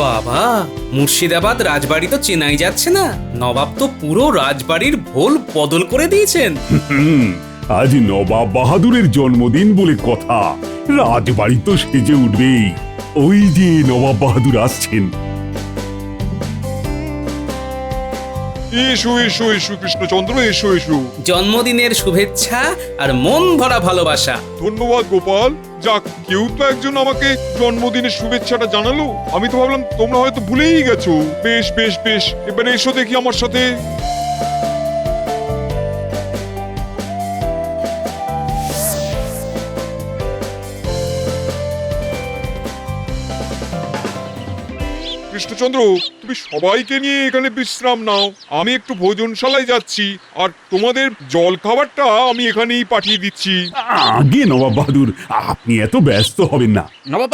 বাবা, মুর্শিদাবাদ রাজবাড়ি তো চেনাই যাচ্ছে না। নবাব তো পুরো রাজবাড়ির ভোল বদল করে দিয়েছেন। আজ নবাব বাহাদুরের জন্মদিন বলে কথা, রাজবাড়ি তো সেজে উঠবেই। ওই যে নবাব বাহাদুর আসছেন। এসো এসো এসো কৃষ্ণচন্দ্র, এসো এসো। জন্মদিনের শুভেচ্ছা আর মন ভরা ভালোবাসা। ধন্যবাদ গোপাল। যাক, কেউ তো একজন আমাকে জন্মদিনের শুভেচ্ছাটা জানালো। আমি তো ভাবলাম তোমরা হয়তো ভুলেই গেছো। বেশ বেশ বেশ, এবারে এসো দেখি আমার সাথে। কৃষ্ণচন্দ্র, তুমি সবাইকে নিয়ে এখানে বিশ্রাম নাও। আমি একটু ভোজনশালায় যাচ্ছি, আর তোমাদের জল খাবারটা আমি এখানেই পাঠিয়ে দিচ্ছি। আগে নবাব বাহাদুর, আপনি এত ব্যস্ত হবেন না। নবাব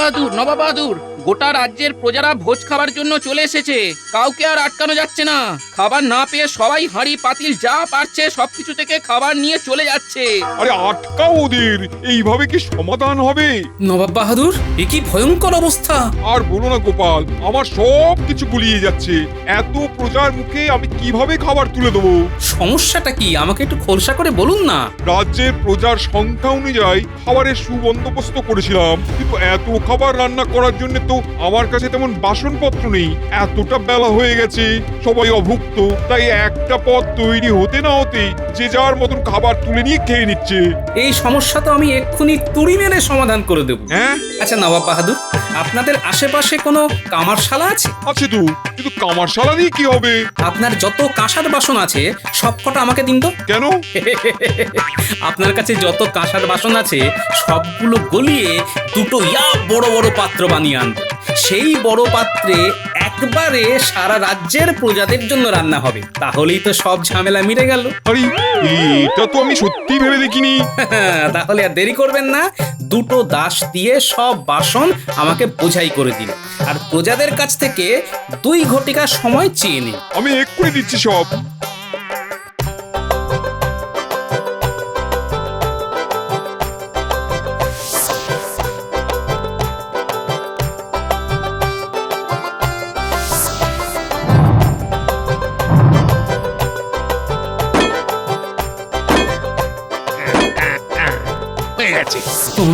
বাহাদুর, গোটা রাজ্যের প্রজারা ভোজ খাবার জন্য চলে এসেছে। কাউকে আর আটকানো যাচ্ছে না। খাবার না পেয়ে সবাই হাঁড়ি পাতিল যা পারছে সবকিছু থেকে খাবার নিয়ে চলে যাচ্ছে। আরে আটকাও ওদের, এইভাবে কি সমাধান হবে? নবাব বাহাদুর, এ কি ভয়ঙ্কর অবস্থা! আর বলো না গোপাল, আমার সব কিছু গুলিয়ে যাচ্ছে। এত প্রজার মুখে আমি কিভাবে খাবার তুলে দেবো? সমস্যাটা কি আমাকে একটু খোলসা করে বলুন না। রাজ্যের প্রজার সংখ্যা অনুযায়ী খাবারের সুবন্দোবস্ত করেছিলাম, কিন্তু এত খাবার রান্না করার জন্য তো আমার কাছে তেমন বাসনপত্র নেই। এতটা বেলা হয়ে গেছে, সবাই অভুক্ত, তাই একটা পদ তৈরি হতে না হতে যে যার মতন খাবার তুলে নিয়ে খেয়ে নিচ্ছে। এই সমস্যা তো আমি এক্ষুনি তুড়ি মেরে সমাধান করে দেব। হ্যাঁ আচ্ছা নবাব বাহাদুর, আপনাদের আশেপাশে কোনো কামারশালা আছে? আছে তো, কিন্তু কামারশালা দিয়ে কি হবে? আপনার যত কাঁসার বাসন আছে সবকটা আমাকে দিন তো। কেন? আপনার কাছে যত কাঁসার বাসন আছে সবগুলো গলিয়ে দুটো বড় বড় পাত্র বানিয়ে আনবো। সেই বড় পাত্রে একবারে সারা রাজ্যের প্রজাদের জন্য রান্না হবে। তাহলেই তো সব ঝামেলা মিটে গেল। আরে এটা তো আমি সত্যি ভেবে দেখিনি। তাহলে আর দেরি করবেন না, দুটো দাস দিয়ে সব বাসন আমাকে বোঝাই করে দিন, আর প্রজাদের কাছ থেকে 2 ঘটিকা সময় চেয়ে নিন। আমি এক্ষুনি দিচ্ছি সব।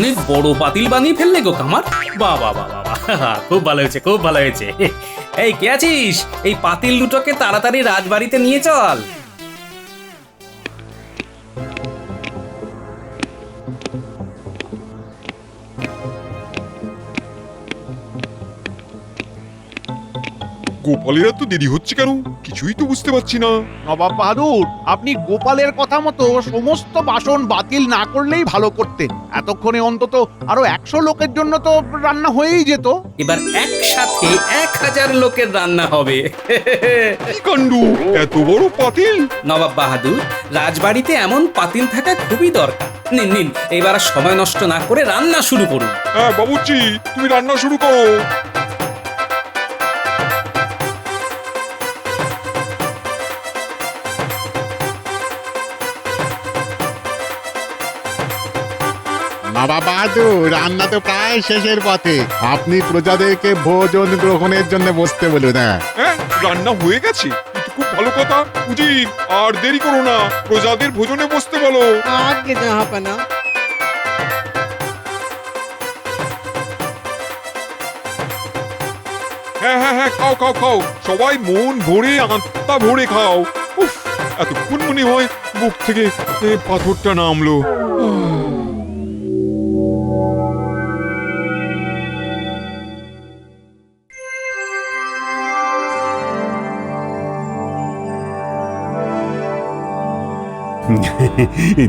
অনেক বড় পাতিল বানিয়ে ফেললে গো কামার। বাবা বাবা, খুব ভালো হয়েছে, খুব ভালো হয়েছে। এই কে আছিস? এই পাতিল দুটোকে তাড়াতাড়ি রাজবাড়িতে নিয়ে চল। গোপালের এত দেরি হচ্ছে কেন? কিছুই তো বুঝতে পারছি না। নবাব বাহাদুর, আপনি গোপালের কথা মতো সমস্ত বাসন বাতিল না করলেই ভালো করতেন। এতক্ষণে অন্তত আরো 100 লোকের জন্য তো রান্না হয়েই যেত। এবার একসাথে 1000 লোকের রান্না হবে। কি কাণ্ড, এত বড় পাতিল! নবাব বাহাদুর, রাজবাড়িতে এমন পাতিল থাকা খুবই দরকার। নিন নিন, এবার আর সময় নষ্ট না করে রান্না শুরু করুন। হ্যাঁ বাবুর্চি, তুমি রান্না শুরু করো। নবাব বাহাদুর, রান্না তো প্রায় শেষের পথে। আপনি প্রজাদেরকে ভোজন গ্রহণের জন্য বসতে বলুন। হ্যাঁ, রান্না হয়ে গেছে, কিন্তু খুব ভালো কথা। উজির, আর দেরি করো না, প্রজাদের ভোজনে বসতে বলো। আগে জাহাপানা। হ্যাঁ হ্যাঁ হ্যাঁ, খাও খাও খাও, সবাই মন ভরে আত্মা ভরে খাও। উফ, এতক্ষণ মনে হয় বুক থেকে পাথরটা নামলো।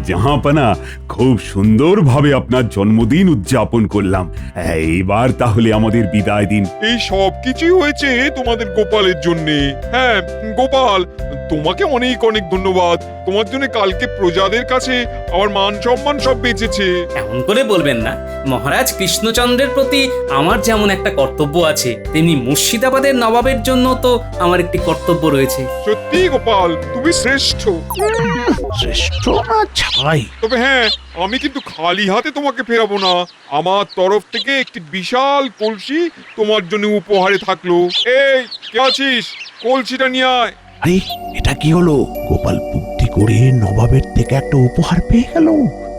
জাহাপানা, খুব সুন্দরভাবে আপনার জন্মদিন উদযাপন করলাম। এইবার তাহলে আমাদের বিদায় দিন। এই সব কিছুই হয়েছে তোমাদের গোপালের জন্যে। হ্যাঁ গোপাল, তোমাকে অনেক অনেক ধন্যবাদ। তোমার জন্য কালকে প্রজাদের কাছে আমার মান সম্মান সব বেঁচেছে। এমন করে বলবেন না। মহারাজ কৃষ্ণচন্দ্রের প্রতি আমার যেমন একটা কর্তব্য আছে, তেমনি মুর্শিদাবাদের নবাবের জন্য তো আমার একটি কর্তব্য রয়েছে। সত্যি গোপাল, তুমি শ্রেষ্ঠ। শ্রেষ্ঠ না ছাই? তবে হ্যাঁ, আমি কিন্তু খালি হাতে তোমাকে ফেরাবো না। আমার তরফ থেকে একটি বিশাল কলসি তোমার জন্য উপহারে থাকলো। এই কে আছিস, কলসিটা নিয়ে আয়। আরে এটা কি হলো? গোপাল বুদ্ধি করে নবাবের থেকে একটা উপহার পেয়ে গেল।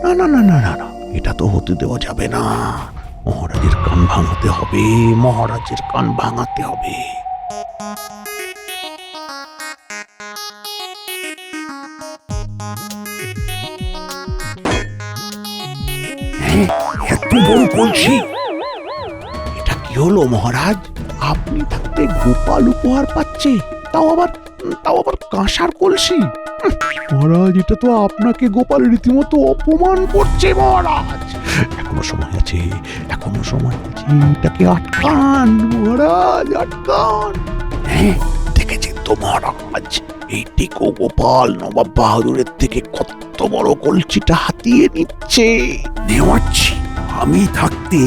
না না না না না না, এটা তো হতে দেওয়া যাবে না। মহারাজের কান ভাঙাতে হবে, মহারাজের কান ভাঙাতে হবে। এত বড় কলসি! এটা কি হলো মহারাজ? আপনি থাকতে গোপাল উপহার পাচ্ছে, তাও আবার কাঁসার কলসি। মহারাজ, এটা তো আপনাকে গোপাল রীতিমতো অপমান করছে মহারাজ। এখনো সময় আছে, এখনো সময় আছে, এটাকে আটকান মহারাজ, আটকান। হ্যাঁ, দেখেছেন তো মহারাজ, এইটিকো গোপাল নবাব বাহাদুরের থেকে কত বড় কলসিটা হাতিয়ে নিচ্ছে। নেওয়াচ্ছি, আমি থাকতে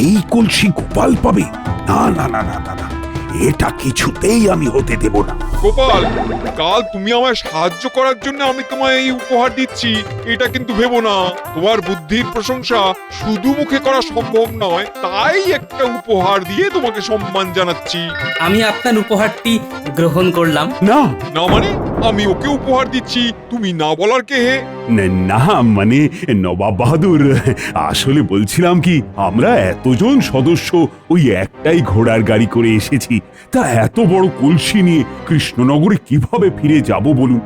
এই কলসি গোপাল পাবে? না না না না না না, এটা কিছুতেই আমি হতে দেব না। গোপাল, কাল তুমি আমায় সাহায্য করার জন্য আমি তোমায় এই উপহার দিচ্ছি, এটা কিন্তু ভেবো না। তোমার বুদ্ধির প্রশংসা শুধু মুখে করা সম্ভব নয়, তাই একটা উপহার দিয়ে তোমাকে সম্মান জানাচ্ছি। আমি আপনার উপহারটি গ্রহণ করলাম। না না মানে? আমি ওকে উপহার দিচ্ছি, তুমি না বলার কে হে? না মানে নবাব বাহাদুর, আসলে বলছিলাম কি, আমরা এতজন সদস্য ওই একটাই ঘোড়ার গাড়ি করে এসেছি, তা এত বড় কলসি নিয়ে কৃষ্ণনগরে কিভাবে ফিরে যাব বলুন?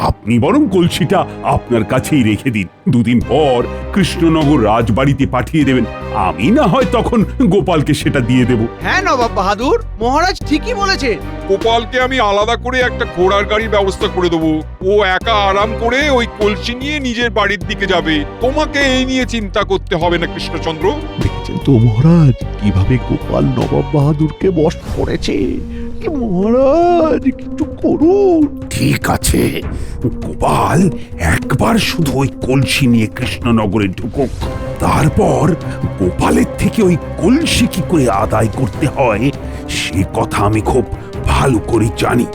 আপনি বরং কলসিটা আপনার কাছেই রেখে দিন, দুদিন পর কৃষ্ণনগর রাজবাড়িতে পাঠিয়ে দেবেন, আমি না হয় তখন গোপালকে সেটা দিয়ে দেব। হ্যাঁ নবাব বাহাদুর, মহারাজ ঠিকই বলেছে। গোপালকে আমি আলাদা করে একটা ঘোড়ার গাড়ির ব্যবস্থা করে দেবো। ও একা আরাম করে ওই কলসি নিয়ে নিজের বাড়ির দিকে যাবে। তোমাকে এই নিয়ে চিন্তা করতে হবে না কৃষ্ণচন্দ্র। দেখেছেন তো মহারাজ, কিভাবে গোপাল নবাব বাহাদুরকে বশ করেছে। মহারাজ কিছু করুন। ঠিক আছে, গোপাল একবার শুধু ওই কলসি নিয়ে কৃষ্ণনগরে ঢুকুক, তারপর গোপালের থেকে ওই কলসি কি করে আদায় করতে হয় সে কথা আমি খুব ভালো করে জানি।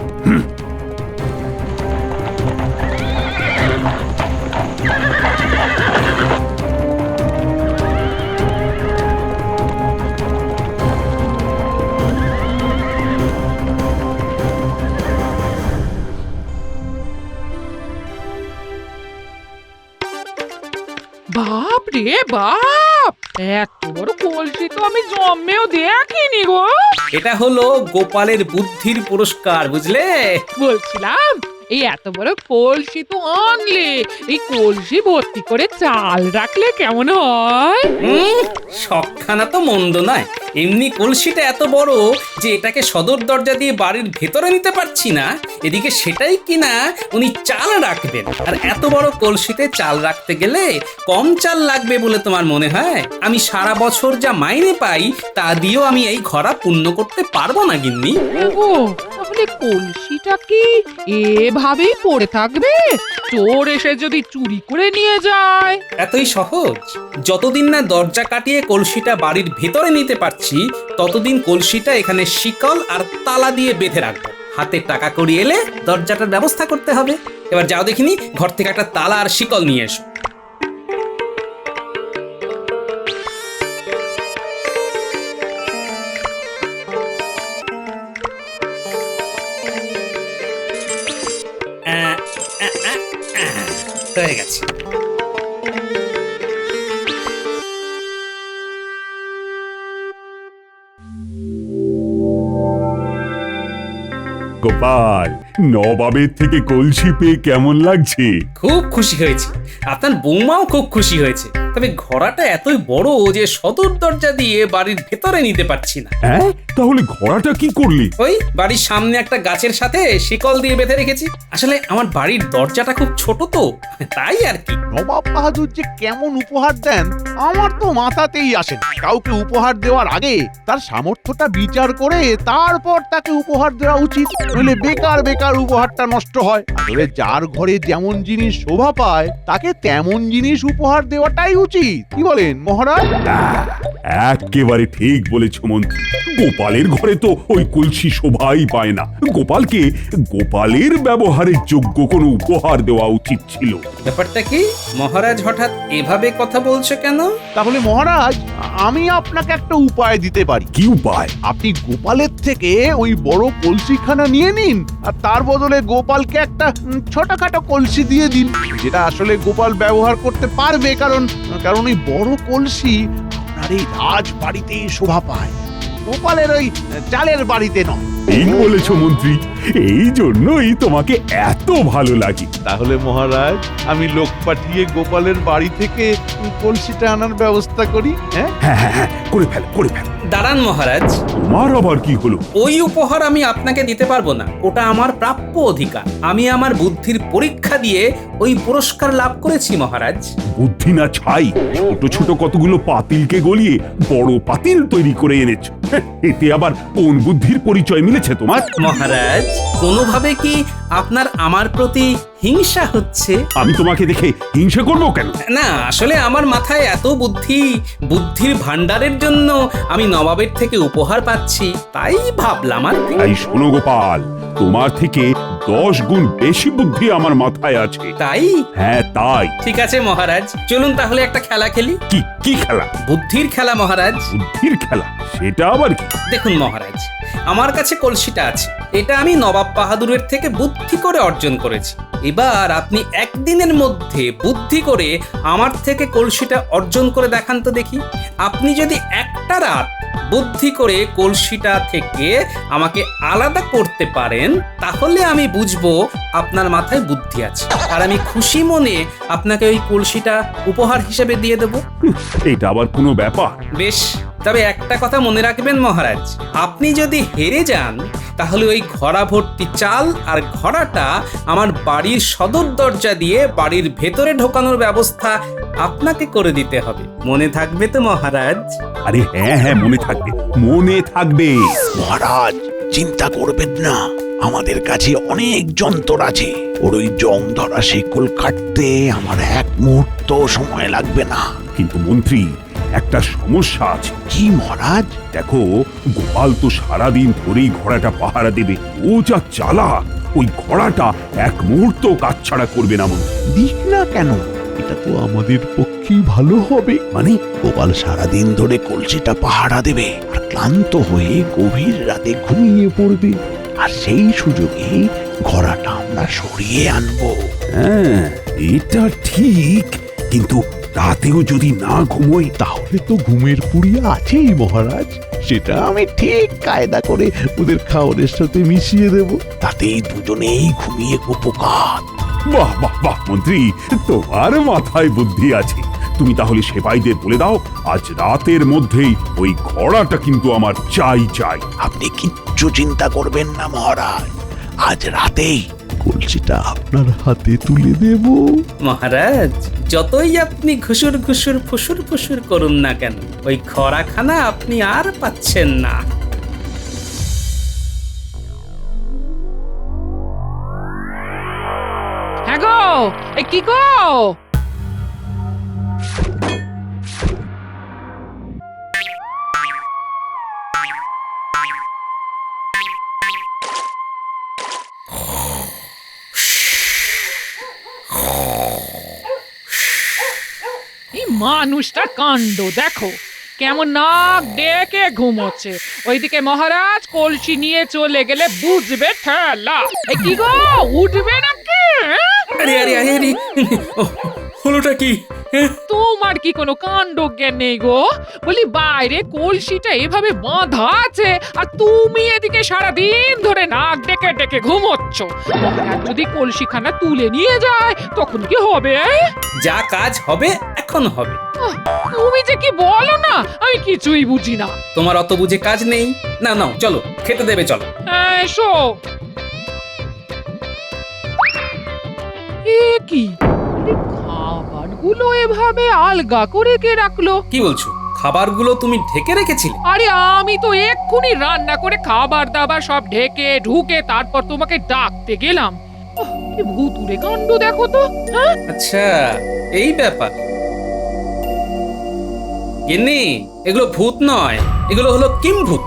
বাপ রে বাপ, এত বড় কলসি তো আমি জন্মেও দেখিনি গো। এটা হলো গোপালের বুদ্ধির পুরস্কার, বুঝলে? বলছিলাম, এই এত বড় কলসি তো আনলে, এই কলসি ভর্তি করে চাল রাখলে কেমন হয়? শখখানা তো মন্দ নয়, এমনি কলসিটা এত বড় যে এটাকে সদর দরজা দিয়ে বাড়ির ভেতরে নিতে পারছি না, এদিকে সেটাই কিনা উনি চাল রাখবেন। আর এত বড় কলসিতে চাল রাখতে গেলে কম চাল লাগবে বলে তোমার মনে হয়? আমি সারা বছর যা মাইনে পাই তা দিয়েও আমি এই ঘরা পূর্ণ করতে পারবো না গিন্নি। ও, তাহলে কলসিটা কি এভাবেই পড়ে থাকবে? চোর এসে যদি চুরি করে নিয়ে যায়? এতই সহজ? যতদিন না দরজা কাটিয়ে কলসিটা বাড়ির ভেতরে নিতে পারছি, ততদিন কলসিটা এখানে শিকল আর তালা দিয়ে বেঁধে রাখবো। হাতে টাকা কড়ি এলে দরজাটার ব্যবস্থা করতে হবে। এবার যাও দেখিনি, ঘর থেকে একটা তালা আর শিকল নিয়ে এসো। হয়ে গেছে। গোপাল, নবাবের থেকে কলসি পেয়ে কেমন লাগছে? খুব খুশি হয়েছি, আপনার বৌমাও খুব খুশি হয়েছে। তবে ঘোড়াটা এতই বড় যে সদর দরজা দিয়ে বাড়ির ভেতরে নিতে পারছি না। হ্যাঁ, তাহলে ঘোড়াটা কি করলি? ওই বাড়ির সামনে একটা গাছের সাথে শিকল দিয়ে বেঁধে রেখেছি। আসলে আমার বাড়ির দরজাটা খুব ছোট তো, তাই আর কি। নবাব বাহাদুর যে কেমন উপহার দেন আমার তো মাথাতেই আসে না। কাউকে উপহার দেওয়ার আগে তার সামর্থ্যটা বিচার করে তারপর তাকে উপহার দেওয়া উচিত, নইলে বেকার বেকার উপহারটা নষ্ট হয়। আসলে যার ঘরে যেমন জিনিস শোভা পায় তাকে তেমন জিনিস উপহার দেওয়াটাই উচিত। কি বলেন মহারাজ? একেবারে ঠিক বলেছ মন্ত্রী। গোপালের ঘরে তো ওই কলসি শোভাই পায় না। গোপালের ব্যবহারের যোগ্য কোনো উপহার দেওয়া উচিত ছিল। ব্যাপারটা কি মহারাজ হঠাৎ এভাবে কথা বলছে কেন? তাহলে মহারাজ আমি আপনাকে একটা উপায় দিতে পারি। কি উপায়? আপনি গোপালের থেকে ওই বড় কলসিখানা নিয়ে নিন, আর তার বদলে গোপালকে একটা ছোটখাটো কলসি দিয়ে দিন, যেটা আসলে গোপাল ব্যবহার করতে পারবে। কারণ ওই বড় কলসি আপনার এই রাজ বাড়িতেই শোভা পায়, গোপালের ওই চালের বাড়িতে নয়। ঠিক বলেছ মন্ত্রী, এই জন্যই তোমাকে এত ভালো লাগে। তাহলে মহারাজ আমি লোক পাঠিয়ে গোপালের বাড়ি থেকে কলসিটা আনার ব্যবস্থা করি। হ্যাঁ, হ্যাঁ হ্যাঁ হ্যাঁ, করে ফেল করে ফেল। দাঁড়ান মহারাজ, তোমার আবার কি হলো? ওই উপহার আমি আপনাকে দিতে পারবো না। ওটা আমার প্রাপ্য অধিকার। আমি আমার বুদ্ধির পরীক্ষা দিয়ে ওই পুরস্কার লাভ করেছি মহারাজ। বুদ্ধি না ছাই, ছোট ছোট কতগুলো পাতিলকে গলিয়ে বড় পাতিল তৈরি করে এনেছো। এতে আবার কোন বুদ্ধির পরিচয় মিলেছে তোমার? মহারাজ, কোনোভাবে কি আপনার আমার প্রতি হিংসা হচ্ছে? আমি তোমাকে দেখে হিংসা করবো কেন? না, আসলে আমার মাথায় এত বুদ্ধির ভান্ডারের জন্য আমি নবাবের থেকে উপহার পাচ্ছি, তাই ভাবলাম আর কি। তাই শোনো গোপাল, তোমার থেকে 10 গুণ বেশি বুদ্ধি আমার মাথায় আছে। তাই? হ্যাঁ তাই। ঠিক আছে মহারাজ, চলুন তাহলে একটা খেলা খেলি। কি খেলা? বুদ্ধির খেলা মহারাজ। বুদ্ধির খেলা? সেটা আবার কি? দেখুন মহারাজ, আমার কাছে কলসিটা আছে। এটা আমি নবাব বাহাদুরের থেকে বুদ্ধি করে অর্জন করেছি। এবার আপনি একদিনের মধ্যে বুদ্ধি করে আমার থেকে কলসিটা অর্জন করে দেখান তো দেখি। আপনি যদি একটা রাত বুদ্ধি করে কলসিটা থেকে আমাকে আলাদা করতে পারেন, তাহলে আমি বুঝবো আপনার মাথায় বুদ্ধি আছে, আর আমি খুশি মনে আপনাকে ওই কলসিটা উপহার হিসেবে দিয়ে দেব। এটা আবার কোনো ব্যাপার? বেশ, তবে একটা কথা মনে রাখবেন মহারাজ, আপনি যদি হেরে যান তাহলে ওই ঘড়া ভর্তি চাল আর ঘড়াটা আমার বাড়ির সদর দরজা দিয়ে বাড়ির ভেতরে ঢোকানোর ব্যবস্থা আপনাকে করে দিতে হবে। মনে থাকবে তো মহারাজ? আরে হ্যাঁ হ্যাঁ, মনে থাকবে, মনে থাকবে। মহারাজ চিন্তা করবেন না, আমাদের কাছে অনেক যন্ত্র আছে। ওর ওই জং ধরা শিকল কাটতে আমার এক মুহূর্ত সময় লাগবে না। কিন্তু মন্ত্রী, একটা সমস্যা আছে। কি মহারাজ? দেখো, গোপাল তো সারাদিন ধরেই ঘোড়াটা পাহারা দেবে। ও যা চালাক, ওই ঘোড়াটা এক মুহূর্ত কাজ ছাড়া করবে না মন্ত্রী। দিক না কেন, এটা তো আমাদের পক্ষেই ভালো হবে। মানে? গোপাল সারাদিন ধরে কলসিটা পাহারা দেবে আর ক্লান্ত হয়ে গভীর রাতে ঘুমিয়ে পড়বে, আর সেই সুযোগে ঘোড়াটা আমরা সরিয়ে আনবো। হ্যাঁ, এটা ঠিক, কিন্তু রাতেও যদি না ঘুমোই? তাহলে তো ঘুমের পুড়িয়া আছেই মহারাজ, সেটা আমি ঠিক কায়দা করে ওদের খাওয়ারের সাথে মিশিয়ে দেব, তাতেই দুজনেই ঘুমিয়ে উপকার। বাহ বাহ বাহ মন্ত্রী, তোমার মাথায় বুদ্ধি আছে। তুমি তাহলে সেপাইদের বলে দাও, আজ রাতের মধ্যেই ওই ঘোড়াটা কিন্তু আমার চাই চাই। আপনি কিচ্ছু চিন্তা করবেন না মহারাজ, আজ রাতেই কলসিটা আপনার হাতে তুলে দেব। মহারাজ, যতই আপনি ঘুষুর ঘুষুর ফুসুর ফুসুর করুন না কেন, ওই খড়াখানা আপনি আর পাচ্ছেন না। হ্যাঁ গো, এই কি গো? এই মানুষটার কাণ্ড দেখো, কেমন নাক ডেকে ঘুমোচ্ছে। ওইদিকে মহারাজ কলসি নিয়ে চলে গেলে বুঝবে ঠেলা। এই কি গো, উঠবে নাকি? আরে আরে আরে আরে, হলোটা কি? তোমার কি কোনো কাণ্ড জ্ঞান নেই গো? বলি বাইরে কলসিটা এভাবে বাঁধা আছে, আর তুমি এদিকে সারাদিন ধরে নাক ডেকে ডেকে ঘুমোচ্ছ। মহারাজ যদি কলসিখানা তুলে নিয়ে যায় তখন কি হবে? যা কাজ হবে এখন হবে। তুমি যে কি বলো না, আমি কিছুই বুঝি না। তোমার অত বুঝে কাজ নেই। না নাও, চলো খেতে দেবে, চলো। এসো। এ কি, খাবারগুলো এভাবে আলগা করে কে রাখলো? কি বলছো? খাবারগুলো তুমি ঢেকে রেখেছিলে? আরে আমি তো এক্ষুনি রান্না করে খাবার দাবার সব ঢেকে ঢুকে তারপর তোমাকে ডাকতে গেলাম। কি ভুতুরে কাণ্ড দেখো তো। হ্যাঁ, আচ্ছা, এই ব্যাপার। গিন্নি, এগুলো ভূত নয়, এগুলো হলো কিম্ভূত।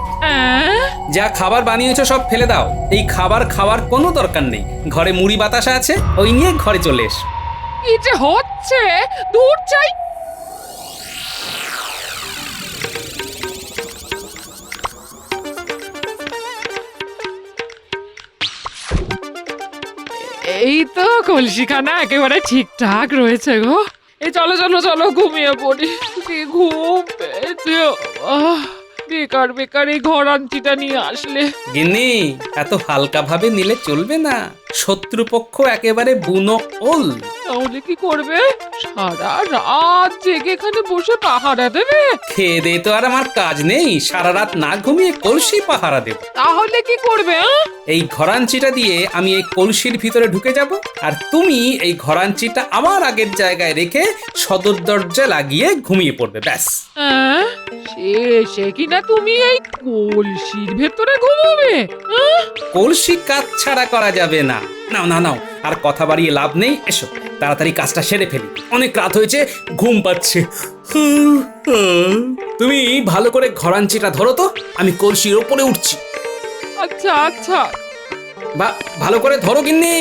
যা খাবার বানিয়েছো সব ফেলে দাও। এই খাবার খাওয়ার কোনো দরকার নেই। ঘরে মুড়ি বাতাসা আছে, ওই নিয়ে ঘরে চলে এসো। কি যে হচ্ছে, দূর চাই। এই তো কলসিখানা একেবারে ঠিকঠাক রয়েছে গো। এই চলো চলো চলো ঘুমিয়ে পড়ি, কি ঘুম পেয়েছে। বেকার বেকার এই ঘর আনটিটা নিয়ে আসলে। গিন্নি, এত হালকা ভাবে নিলে চলবে না। শত্রুপক্ষ একেবারে বুনো ওল। তাহলে কি করবে? সারা রাত জেগে এখানে বসে পাহারা দেবে? খেয়ে দে তো আর আমার কাজ নেই। সারা রাত না ঘুমিয়ে কলসি পাহারা দেব। তাহলে কি করবে? এই ঘরাঞ্চিটা দিয়ে আমি এই কলসির ভিতরে ঢুকে যাব, আর তুমি এই ঘরাঞ্চিটা আমার আগের জায়গায় রেখে সদর দরজা লাগিয়ে ঘুমিয়ে পড়বে, ব্যাস। সে কিনা তুমি এই কলসির ভেতরে ঘুমাবে? কলসি কাজ ছাড়া করা যাবে না। নাও নাও নাও, আর কথা বাড়িয়ে লাভ নেই। এসো তাড়াতাড়ি কাজটা সেরে ফেলি, অনেক রাত হয়েছে, ঘুম পাচ্ছে। তুমি ভালো করে ঘরাঞ্চিটা ধরো তো, আমি কলসির ওপরে উঠছি। আচ্ছা আচ্ছা। বা ভালো করে ধরো গিন্নি,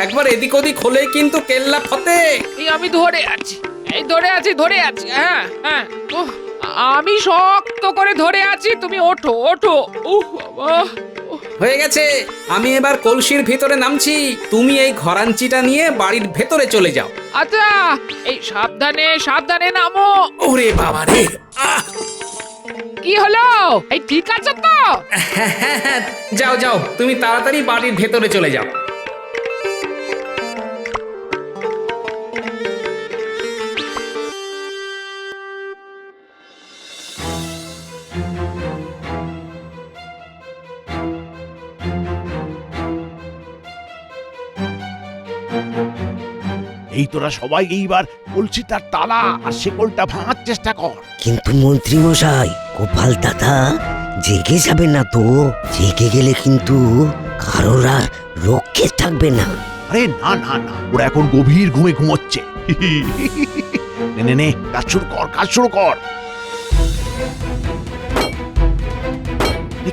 একবার এদিক ওদিক হলে কিন্তু কেল্লা ফতে। এই আমি ধরে আছি, এই ধরে আছি ধরে আছি। হ্যাঁ হ্যাঁ, ওহ, আমি শক্ত করে ধরে আছি, তুমি ওঠো ওঠো। উহ বাবা, হয়ে গেছে। আমি এবার কলসির ভিতরে নামছি, তুমি এই ঘরাঞ্চিটা নিয়ে বাড়ির ভেতরে চলে যাও। আচ্ছা, এই সাবধানে সাবধানে নামো। ওরে বাবা রে, কি হলো? এই ঠিক আছে তো? যাও যাও, তুমি তাড়াতাড়ি বাড়ির ভেতরে চলে যাও। এই তোরা সবাই এইবার কলসিটার তালা আর শেকলটা ভাঙার চেষ্টা কর। কিন্তু মন্ত্রী মশাই, গোপাল দাদা জেগে যাবে না তো? জেগে গেলে কিন্তু কারোর আর রক্ষে থাকবে না। আরে না না না, ওরা এখন গভীর ঘুমে ঘুমোচ্ছে। নে নে নে, কাজ শুরু কর কাজ শুরু কর।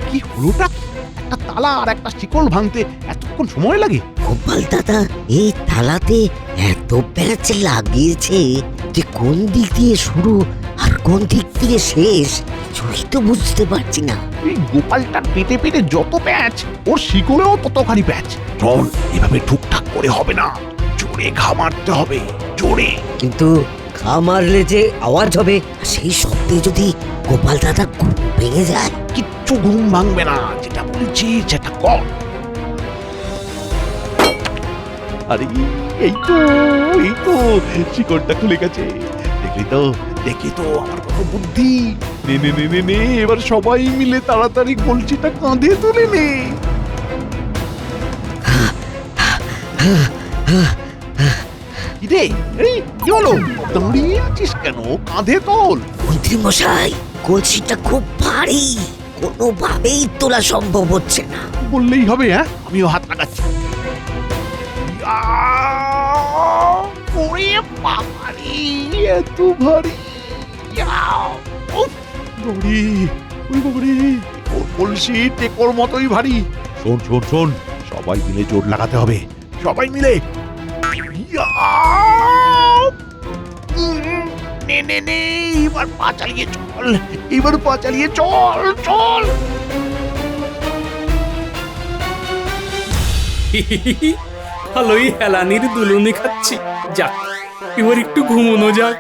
কি হলোটা? একটা তালা আর একটা শিকল ভাঙতে এতক্ষণ সময় লাগে? গোপাল দাদা এই তালাতে এত প্যাঁচ লাগিয়েছে যে কোন দিক দিয়ে শুরু আর কোন দিক দিয়ে শেষ কিছুই তো বুঝতে পারছি না। এই গোপালটার পেটে পেটে যত প্যাঁচ, ওর শিকলেও ততখানি প্যাঁচ। চল, এভাবে ঠুকঠাক করে হবে না, জোরে ঘা মারতে হবে, জোরে। কিন্তু ঘা মারলে যে আওয়াজ হবে, সেই শব্দে যদি গোপাল দাদা ঘুম ভেঙে যায়? কিচ্ছু ঘুম ভাঙবে না, যেটা বলছি সেটা কর। আরে এই তো শিকড়টা খুলে গেছে। দেখলি তো আমার কত বুদ্ধি। নে নে নে নে নে, এবার সবাই মিলে তাড়াতাড়ি কলসিটা কাঁধে তুলে নে। কি রে, এই কি হলো? দাঁড়িয়ে আছিস কেন? কাঁধে তোল। মন্ত্রী মশাই, কলসিটা খুব ভারী, কোনোভাবেই তোলা সম্ভব হচ্ছে না। বললেই হবে? হ্যাঁ, আমিও হাত লাগাচ্ছি। ওরে বাবা রে, এত ভারী! কলসি টেকোর মতোই ভারী। শোন শোন শোন, সবাই মিলে জোর লাগাতে হবে, সবাই মিলে। নে নে নে, এবার পা চালিয়ে চল, এবার পা চালিয়ে চল চল। ভালোই হেলানির দুলুনি খাচ্ছি। যাক, এবার একটু ঘুমোনো যাক।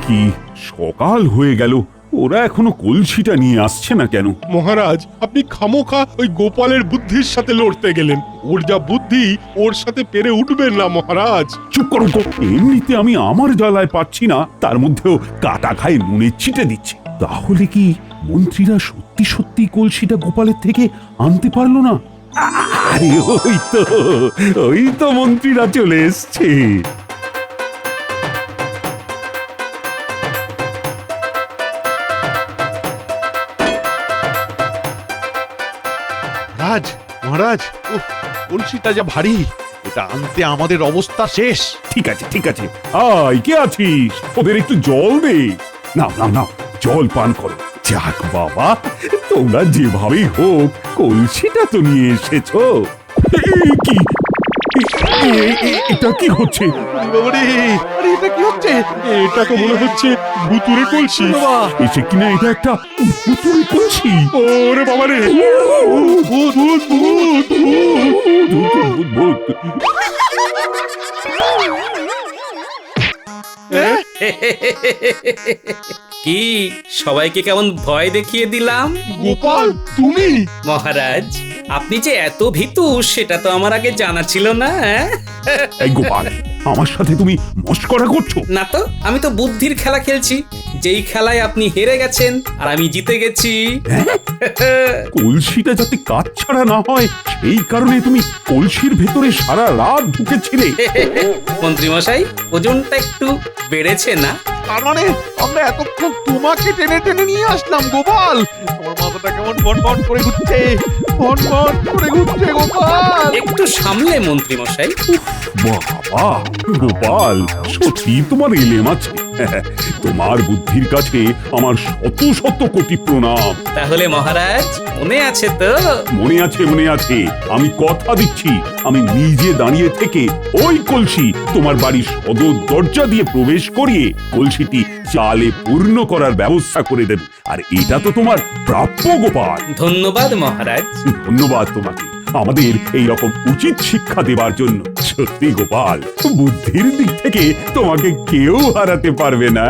কি সকাল হয়ে গেল, ওরা এখনো কলসিটা নিয়ে আসছে না কেন? মহারাজ, আপনি খামোখা ওই গোপালের বুদ্ধির সাথে লড়তে গেলেন। ওর যা বুদ্ধি, ওর সাথে পেরে উঠবেন না মহারাজ। চুপ করো তো, এমনিতে আমি আমার জ্বালায় পাচ্ছি না, তার মধ্যেও কাটা খায় নুনের ছিটে দিচ্ছে। তাহলে কি মন্ত্রীরা সত্যি সত্যি কলসিটা গোপালের থেকে আনতে পারলো না? আরে ওই তো মন্ত্রীরা চলে এসছে। মহারাজ মহারাজ উফ, কলসিটা যা ভারী, এটা আনতে আমাদের অবস্থা শেষ। ঠিক আছে ঠিক আছে, আয় কে আছিস, ওদের একটু জল দে। নাও নাও নাও, জল পান করো। যাক বাবা, তোমরা যেভাবেই হোক কলসিটা তো নিয়ে এসেছো। কি এটা কি হচ্ছে? বাবারে, আরে এটা কি হচ্ছে? এটা তো মনে হচ্ছে ভুতুরে কলসি। বাবা, এসে কিনা এটা একটা ভুতুড়ে কলসি। ওরে বাবারে, ভূত ভূত ভূত ভূত, ভূত। কি সবাইকে কেমন ভয় দেখিয়ে দিলাম? গোপাল, তুমি? মহারাজ, আপনি যে এত ভীতু সেটা তো আমার আগে জানা ছিল না। এই গোপাল, আমার সাথে তুমি মস্করা করছো? না তো, আমি তো বুদ্ধির খেলা খেলছি, যেই খেলায় আপনি হেরে গেছেন আর আমি জিতে গেছি। কলসিটা যাতে কাজ ছাড়া না হয় সেই কারণে তুমি কলসির ভেতরে সারা রাত ঢুকেছিলে। মন্ত্রী মশাই, ওজনটা একটু বেড়েছে না? তার মানে আমরা এতক্ষণ তোমাকে টেনে টেনে নিয়ে আসলাম গোপাল। আমার মাথাটা কেমন বনবন করে ঘুরছে, বনবন করে ঘুরছে গোপাল। একটু সামলে মন্ত্রী মশাই। বাবা গোপাল, সত্যি তোমার এলেম আছে। তোমার বুদ্ধির কাছে আমার শত শত কোটি প্রণাম। তাহলে মহারাজ, মনে আছে তো? মনে আছে মনে আছে, আমি কথা দিচ্ছি আমি নিজে দাঁড়িয়ে থেকে ওই কলসি তোমার বাড়ির সদর দরজা দিয়ে প্রবেশ করিয়ে কলসিটি চালে পূর্ণ করার ব্যবস্থা করে দেব। আর এটা তো তোমার প্রাপ্য গোপাল। ধন্যবাদ মহারাজ। ধন্যবাদ তোমাকে আমাদের এই রকম উচিত শিক্ষা দেবার জন্য। সত্যি গোপাল, বুদ্ধির দিক থেকে তোমাকে কেউ হারাতে পারবে না।